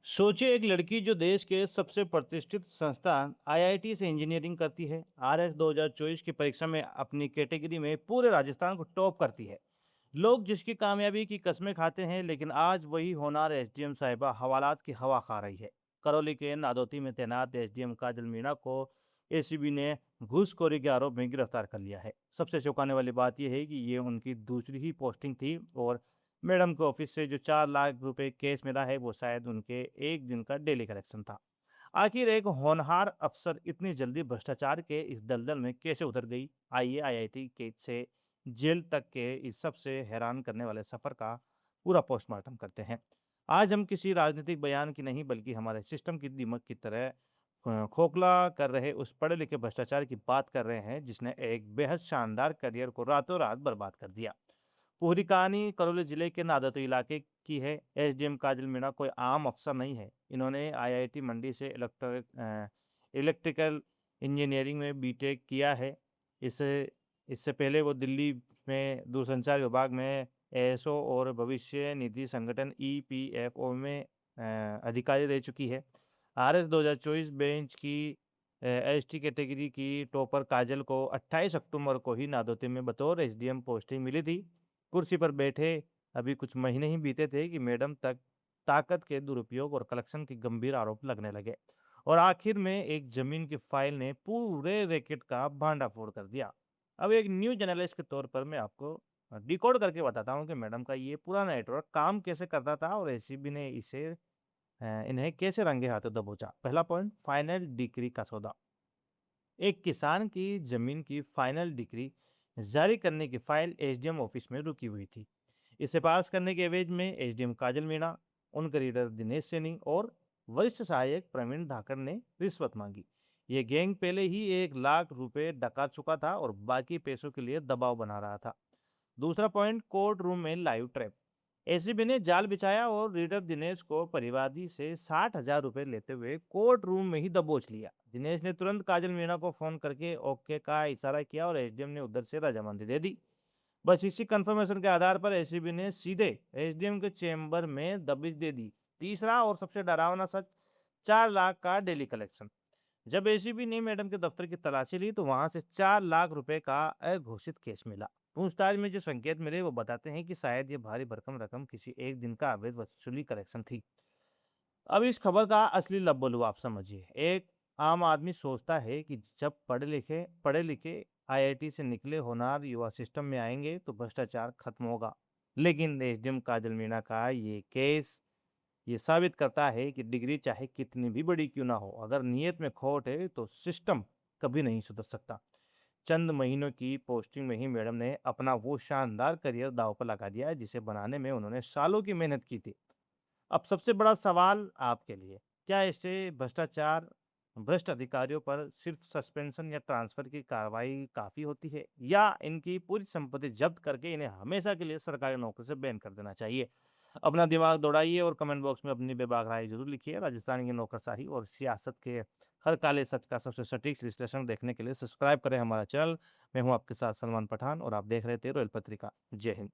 सोचिए एक लड़की जो देश के सबसे प्रतिष्ठित संस्थान आईआईटी से इंजीनियरिंग करती है। आरएस 2024 की परीक्षा में अपनी कैटेगरी में पूरे राजस्थान को टॉप करती है। लोग जिसकी कामयाबी की कस्में खाते हैं, लेकिन आज वही होनार एसडीएम साहिबा हवालात की हवा खा रही है। करौली के नादौती में तैनात एसडीएम काजल मीणा को एसीबी ने घूसखोरी के आरोप में गिरफ्तार कर लिया है। सबसे चौंकाने वाली बात यह है कि ये उनकी दूसरी ही पोस्टिंग थी और मैडम के ऑफिस से जो 4 लाख रुपए केस मिला है वो शायद उनके एक दिन का डेली कलेक्शन था। आखिर एक होनहार अफसर इतनी जल्दी भ्रष्टाचार के इस दलदल में कैसे उतर गई? आइए आईआईटी के से जेल तक के इस सबसे हैरान करने वाले सफर का पूरा पोस्टमार्टम करते हैं। आज हम किसी राजनीतिक बयान की नहीं, बल्कि हमारे सिस्टम की दीमक की तरह खोखला कर रहे उस पढ़े लिखे भ्रष्टाचार की बात कर रहे हैं जिसने एक बेहद शानदार करियर को रातों रात बर्बाद कर दिया। पूरी कहानी करौली जिले के नादौती इलाके की है। एसडीएम काजल मीणा कोई आम अफसर नहीं है। इन्होंने आईआईटी मंडी से इलेक्ट्रिकल इंजीनियरिंग में बीटेक किया है। इससे इससे पहले वो दिल्ली में दूरसंचार विभाग में एएसओ और भविष्य निधि संगठन ईपीएफओ में अधिकारी रह चुकी है। आरएस 2024 बेंच की एसटी कैटेगरी की टॉपर काजल को 28 अक्टूबर को ही नादौती में बतौर एसडीएम पोस्टिंग मिली थी। कुर्सी पर बैठे अभी कुछ महीने ही बीते थे कि मैडम तक ताकत के दुरुपयोग और कलेक्शन के गंभीर आरोप लगने लगे और आखिर में एक जमीन की फाइल ने पूरे रैकेट का भांडाफोड़ कर दिया। अब एक न्यूज एनालिस्ट के तौर पर मैं आपको डिकोड करके बताता हूँ कि मैडम का ये पूरा नेटवर्क काम कैसे करता था और एसीबी ने इन्हें कैसे रंगे हाथों दबोचा। पहला पॉइंट, फाइनल डिग्री का सौदा। एक किसान की जमीन की फाइनल डिग्री जारी करने की फाइल एसडीएम ऑफिस में रुकी हुई थी। इसे पास करने के एवज में एसडीएम काजल मीणा, उनके रीडर दिनेश सैनी और वरिष्ठ सहायक प्रवीण धाकड़ ने रिश्वत मांगी। ये गैंग पहले ही 1 लाख रुपए डका चुका था और बाकी पैसों के लिए दबाव बना रहा था। दूसरा पॉइंट, कोर्ट रूम में लाइव ट्रैप। एसीबी ने जाल बिछाया और रीडर दिनेश को परिवादी से 60,000 रुपए लेते हुए कोर्ट रूम में ही दबोच लिया। दिनेश ने तुरंत काजल मीणा को फोन करके ओके का इशारा किया और एसडीएम ने उधर से रजामंदी दे दी। बस इसी कंफर्मेशन के आधार पर एसीबी ने सीधे एसडीएम के चेंबर में दबिश दे दी। तीसरा और सबसे डरावना सच, 4 लाख का डेली कलेक्शन। जब एसीबी ने मैडम के दफ्तर की तलाशी ली तो वहां से 4 लाख रुपए का अघोषित केस मिला। पूछताछ में जो संकेत मिले वो बताते हैं कि शायद ये भारी भरकम रकम किसी एक दिन का अवैध वसूली कलेक्शन थी। अब इस खबर का असली लबोलू आप समझिए। एक आम आदमी सोचता है कि जब पढ़े लिखे आईआईटी से निकले होनहार युवा सिस्टम में आएंगे तो भ्रष्टाचार खत्म होगा। लेकिन एसडीएम काजल मीणा का ये केस ये साबित करता है कि डिग्री चाहे कितनी भी बड़ी क्यों ना हो, अगर नीयत में खोट है तो सिस्टम कभी नहीं सुधर सकता। चंद महीनों की पोस्टिंग में ही मैडम ने अपना वो शानदार करियर दांव पर लगा दिया है जिसे बनाने में उन्होंने सालों की मेहनत की थी। अब सबसे बड़ा सवाल आपके लिए, क्या इससे भ्रष्टाचार भ्रष्ट अधिकारियों पर सिर्फ सस्पेंशन या ट्रांसफर की कार्रवाई काफ़ी होती है, या इनकी पूरी संपत्ति जब्त करके इन्हें हमेशा के लिए सरकारी नौकरी से बैन कर देना चाहिए? अपना दिमाग दौड़ाइए और कमेंट बॉक्स में अपनी बेबाक राय ज़रूर लिखिए। राजस्थान की नौकरशाही और सियासत के हर काले सच का सबसे सटीक विश्लेषण देखने के लिए सब्सक्राइब करें हमारा चैनल। मैं हूँ आपके साथ सलमान पठान और आप देख रहे थे रॉयल पत्रिका। जय हिंद।